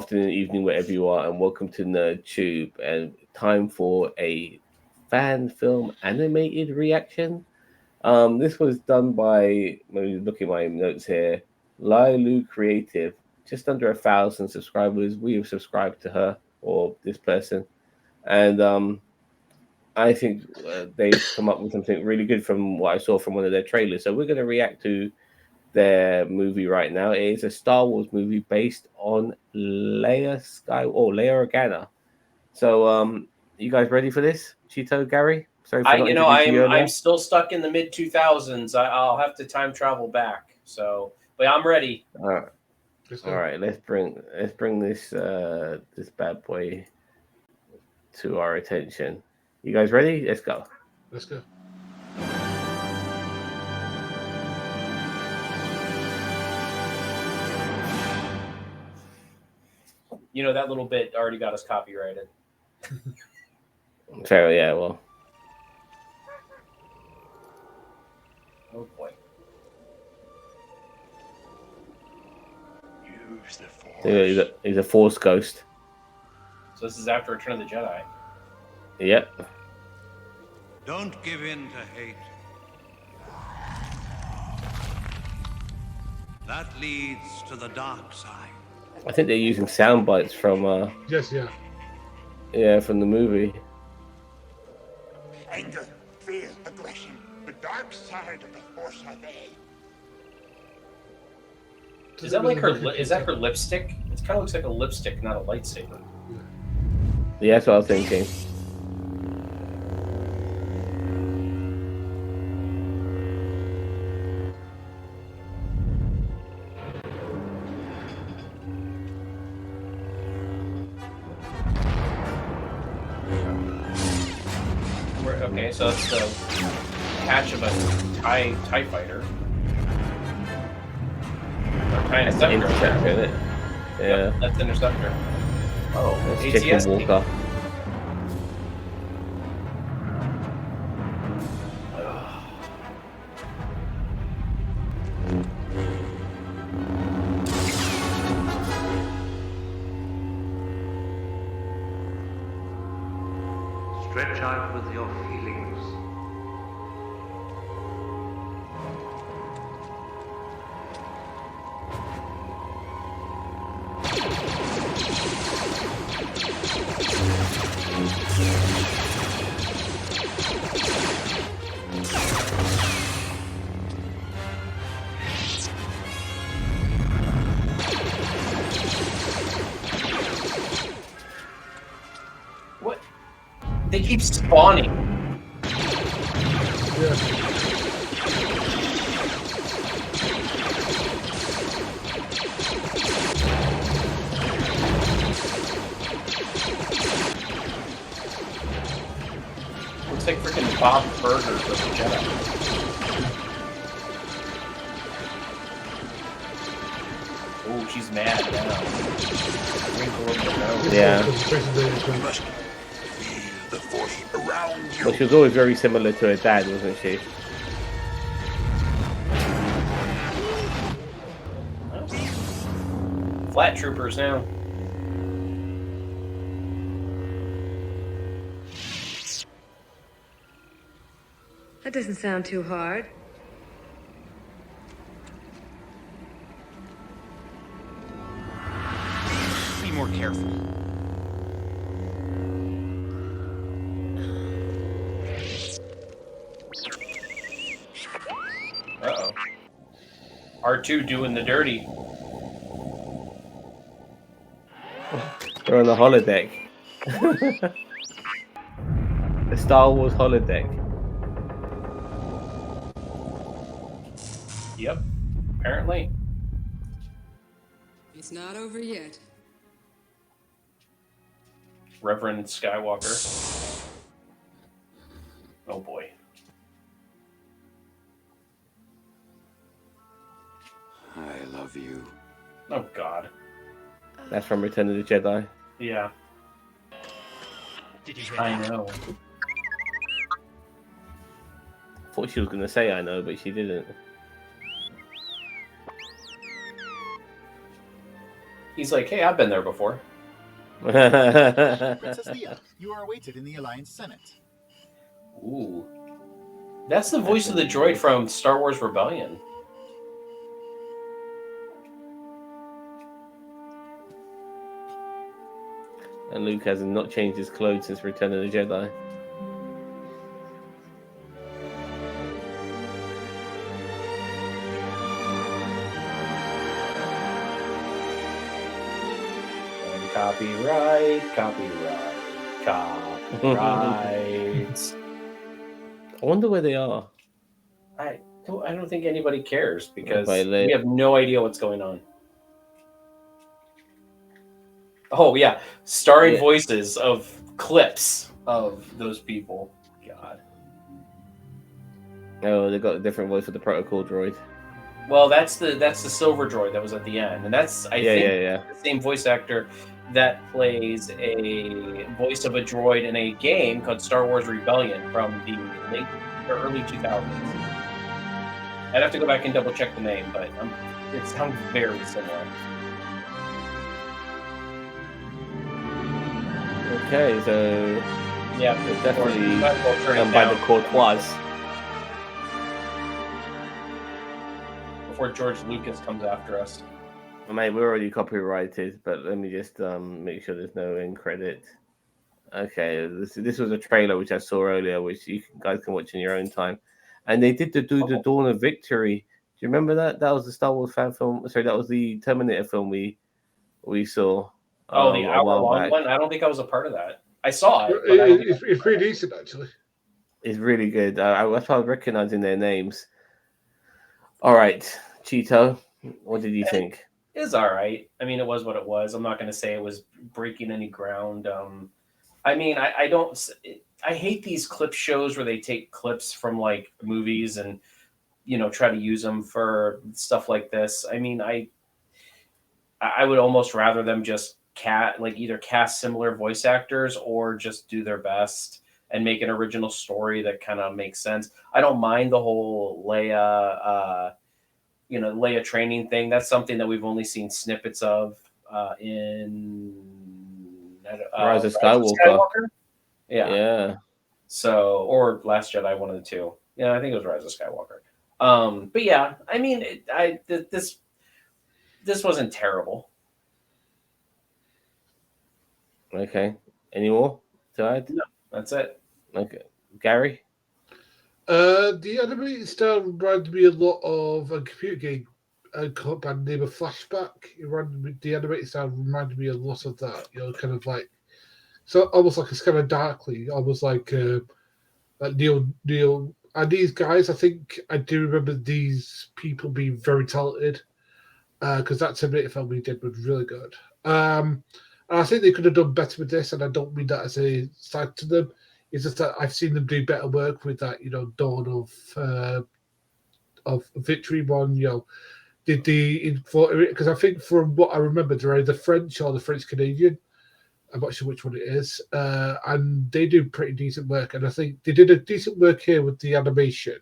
afternoon, evening, wherever you are, and welcome to Nerd Tube. And time for a fan film animated reaction. This was done by, let me look at my notes here, Lilu Creative. Just under 1,000 subscribers. We have subscribed to her or this person, and I think they've come up with something really good from what I saw from one of their trailers. So we're going to react to their movie right now. It is a Star Wars movie based on Leia Organa. So, you guys ready for this? Cheeto, Gary? Sorry for not introducing you earlier. I'm still stuck in the mid 2000s. I'll have to time travel back. So, but I'm ready. All right. All right, let's bring this this bad boy to our attention. You guys ready? Let's go. Let's go. You know, that little bit already got us copyrighted. Fair, yeah, well. Oh boy. Use the Force. He's a Force ghost. So this is after Return of the Jedi. Yep. Don't give in to hate. That leads to the dark side. I think they're using sound bites from yeah, from the movie. Anger, fear, aggression. The dark side of the Force are they. Is that like her? Is that her lipstick? It kind of looks like a lipstick, not a lightsaber. Yeah, that's what I was thinking. Okay, so it's the hatch of a TIE fighter. Or TIE Interceptor. Interceptor, isn't it? Yeah. Yep, that's Interceptor. Oh, that's Chicken Walker. Stretch out with your feelings. What? They keep spawning. Yeah. Looks like freaking Bob Burgers of the Jedi. Oh, she's mad now. Wrinkle in the nose. Yeah. You must feel the Force around you. Well, she was always very similar to her dad, wasn't she? Flat troopers now. That doesn't sound too hard. Be more careful. Uh-oh. R2 doing the dirty. They're on the holodeck. The Star Wars holodeck. Yep. Apparently. It's not over yet. Reverend Skywalker. Oh boy. I love you. Oh god. That's from Return of the Jedi. Yeah. I know. Thought she was gonna say I know, but she didn't. He's like, hey, I've been there before. Princess Leia, you are awaited in the Alliance Senate. Ooh. That's the voice of the droid from Star Wars Rebellion. And Luke has not changed his clothes since Return of the Jedi. And copyright. I wonder where they are. I don't think anybody cares because By we have no idea what's going on. Oh yeah, starring voices of clips of those people. God. Oh, they got a different voice for the protocol droid. Well, that's the silver droid that was at the end, and that's I think the same voice actor that plays a voice of a droid in a game called Star Wars Rebellion from the late or early 2000s. I'd have to go back and double check the name, but it sounds very similar. Okay, so yeah, it's definitely done by the Courtois. Before George Lucas comes after us. Mate, we're already copyrighted, but let me just make sure there's no end credit. Okay, this was a trailer which I saw earlier, which you guys can watch in your own time. And they did the Dawn of Victory. Do you remember that? That was the Star Wars fan film. Sorry, that was the Terminator film we saw. The hour-long one? I don't think I was a part of that. I saw it. It's pretty decent, actually. It's really good. I was recognizing their names. All right, Cheeto, what did you think? It was all right. I mean, it was what it was. I'm not going to say it was breaking any ground. I mean, I don't. I hate these clip shows where they take clips from like movies and try to use them for stuff like this. I mean, I would almost rather them just either cast similar voice actors or just do their best and make an original story that kind of makes sense. I don't mind the whole Leia, Leia training thing. That's something that we've only seen snippets of in Rise of Skywalker. Yeah. So, or Last Jedi, one of the two. Yeah, I think it was Rise of Skywalker. But yeah, I mean, this wasn't terrible. Okay. Any more to add? No, that's it. Okay. Gary? The animated style reminded me a lot of a computer game called by the name of Flashback. The animated style reminded me a lot of that. Kind of like almost like it's kind of darkly, almost like Neil. And these guys, I think I do remember these people being very talented because that Terminator film we did was really good. And I think they could have done better with this, and I don't mean that as a side to them. It's just that I've seen them do better work with that, Dawn of Victory one. Because I think from what I remember, they're either French or the French Canadian. I'm not sure which one it is, and they do pretty decent work. And I think they did a decent work here with the animation.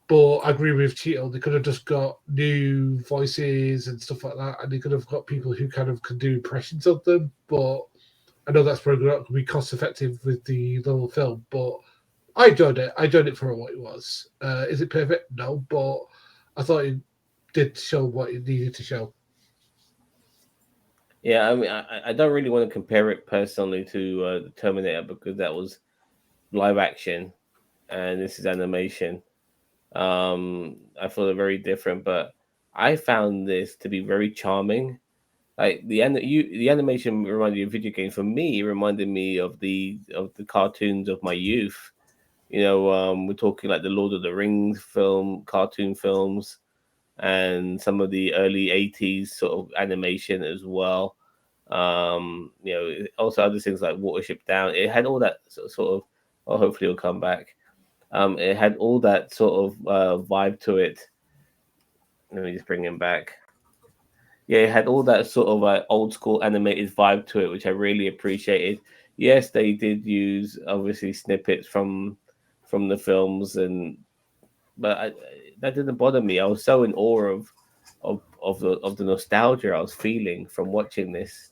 But I agree with Cheeto. They could have just got new voices and stuff like that, and they could have got people who kind of can do impressions of them. But I know that's probably not going to be cost effective with the little film. But I enjoyed it. I enjoyed it for what it was. Is it perfect? No, but I thought it did show what it needed to show. Yeah, I mean, I don't really want to compare it personally to the Terminator because that was live action, and this is animation. I feel they're very different, but I found this to be very charming. Like the animation reminded you of video games. For me, it reminded me of the cartoons of my youth. We're talking like the Lord of the Rings cartoon films, and some of the early '80s sort of animation as well. Also other things like Watership Down. It had all that sort of. Well, hopefully, it'll come back. It had all that sort of vibe to it. Let me just bring him back. Yeah, it had all that sort of old school animated vibe to it, which I really appreciated. Yes, they did use obviously snippets from the films, but that didn't bother me. I was so in awe of the nostalgia I was feeling from watching this.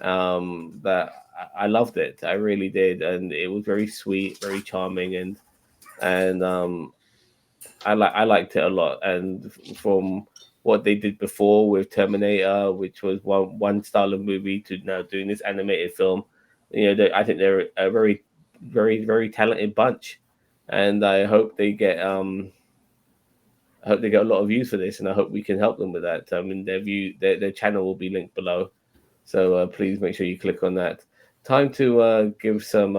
That I loved it. I really did, and it was very sweet, very charming, and I liked it a lot. And from what they did before with Terminator, which was one style of movie, to now doing this animated film, I think they're a very talented bunch, and I hope they get a lot of views for this, and I hope we can help them with that. I mean, their channel will be linked below, so please make sure you click on that. Time to give some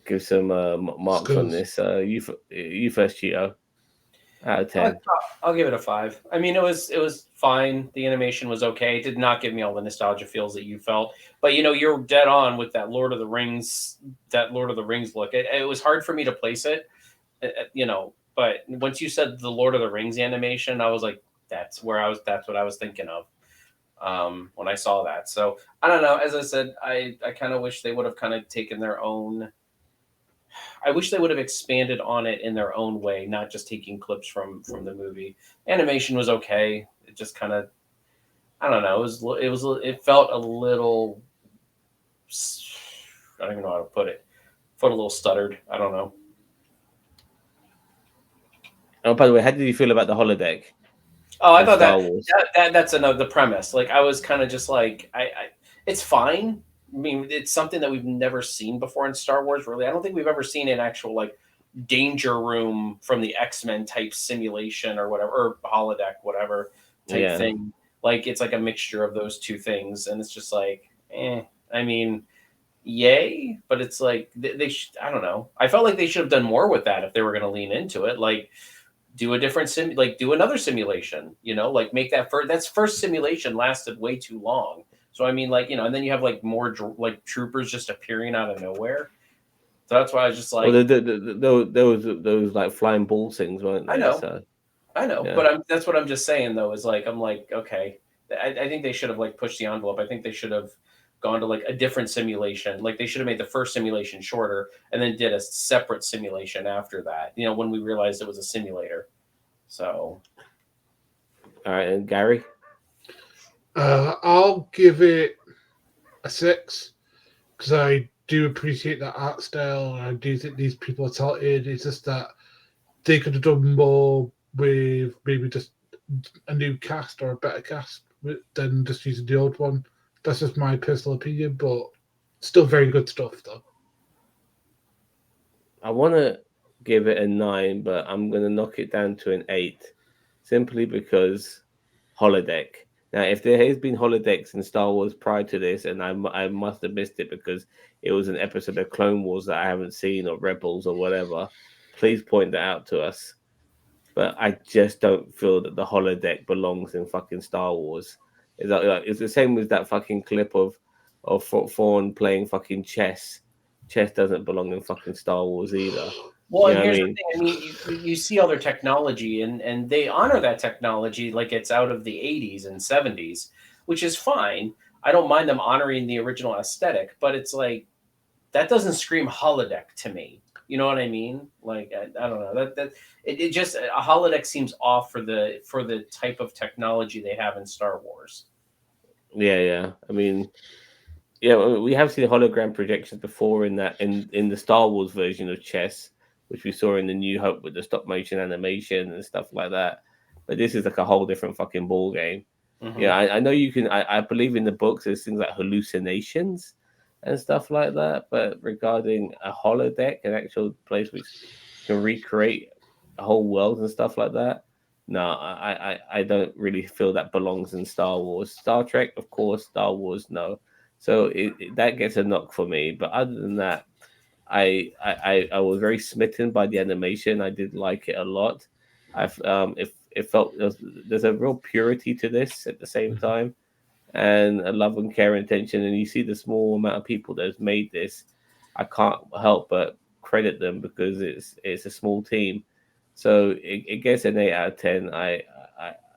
marks on Scores. this. You first, Cheeto. Out of I'll, 10. I'll give it a 5. I mean, it was fine. The animation was okay. It did not give me all the nostalgia feels that you felt, but you're dead on with that Lord of the Rings, look. It was hard for me to place it, But once you said the Lord of the Rings animation, I was like, that's what I was thinking of when I saw that. So I don't know. As I said, I kind of wish they would have kind of taken their own. I wish they would have expanded on it in their own way, not just taking clips from the movie. Animation was okay. It just kind of, I don't know. It felt a little. I don't even know how to put it. Felt a little stuttered. I don't know. Oh, by the way, how did you feel about the holodeck Oh, I in thought Star Wars? that's another the premise. Like I was kind of just like it's fine. I mean, it's something that we've never seen before in Star Wars. Really, I don't think we've ever seen an actual like danger room from the X-Men type simulation or whatever, or holodeck, whatever type Yeah. thing. Like it's like a mixture of those two things, and it's just like, I mean, yay, but it's like I don't know. I felt like they should have done more with that if they were going to lean into it. Like do a different do another simulation, like make that's first simulation lasted way too long. So I mean, like, and then you have like more like troopers just appearing out of nowhere. So that's why I was just Well, like, those like flying ball things, weren't I there? know, So I know, yeah. but that's what I'm just saying though, is like, I'm like, okay, I think they should have like pushed the envelope. I think they should have gone to like a different simulation. Like they should have made the first simulation shorter and then did a separate simulation after that, when we realized it was a simulator. So All right, and Gary. I'll give it a 6 because I do appreciate that art style. I do think these people are talented. It's just that they could have done more with maybe just a new cast or a better cast than just using the old one. That's just my personal opinion, but still very good stuff though. I want to give it a 9, but I'm going to knock it down to an 8, simply because holodeck. Now, if there has been holodecks in Star Wars prior to this, and I must have missed it because it was an episode of Clone Wars that I haven't seen, or Rebels or whatever, please point that out to us. But I just don't feel that the holodeck belongs in fucking Star Wars. It's the same with that fucking clip of Thrawn playing fucking chess. Chess doesn't belong in fucking Star Wars either. well, You and know what I here's the mean? thing. I mean, you see all their technology, and they honor that technology like it's out of the 80s and 70s, which is fine. I don't mind them honoring the original aesthetic, but it's like that doesn't scream holodeck to me. You know what I mean? Like I don't know that it just a holodeck seems off for the type of technology they have in Star Wars. Yeah, yeah. I mean, yeah, we have seen hologram projections before in that in the Star Wars version of chess, which we saw in the New Hope with the stop motion animation and stuff like that. But this is like a whole different fucking ball game. Hmm. Yeah, I know you can. I believe in the books there's things like hallucinations and stuff like that. But regarding a holodeck, an actual place which can recreate a whole world and stuff like that, no, I don't really feel that belongs in Star Wars. Star Trek, of course. Star Wars, no. So that gets a knock for me. But other than that, I was very smitten by the animation. I did like it a lot. I've if it felt there's a real purity to this at the same time, and a love and care and attention. And you see the small amount of people that has made this. I can't help but credit them because it's a small team. So it gets an 8 out of 10. I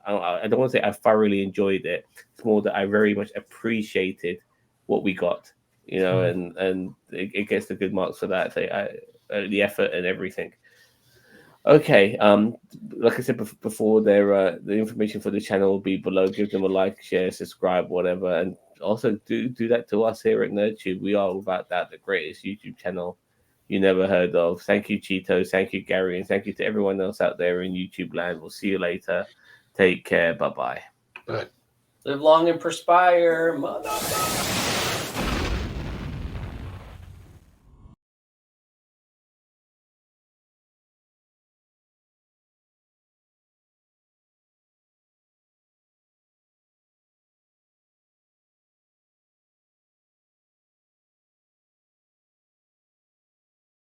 don't want to say I thoroughly enjoyed it. It's more that I very much appreciated what we got, and it gets the good marks for that. The effort and everything. Okay. Like I said before, the information for the channel will be below. Give them a like, share, subscribe, whatever, and also do that to us here at NerdTube. We are without doubt the greatest YouTube channel you never heard of. Thank you, Cheetos. Thank you, Gary, and thank you to everyone else out there in YouTube land. We'll see you later. Take care. Bye bye. Right. Live long and perspire, mother.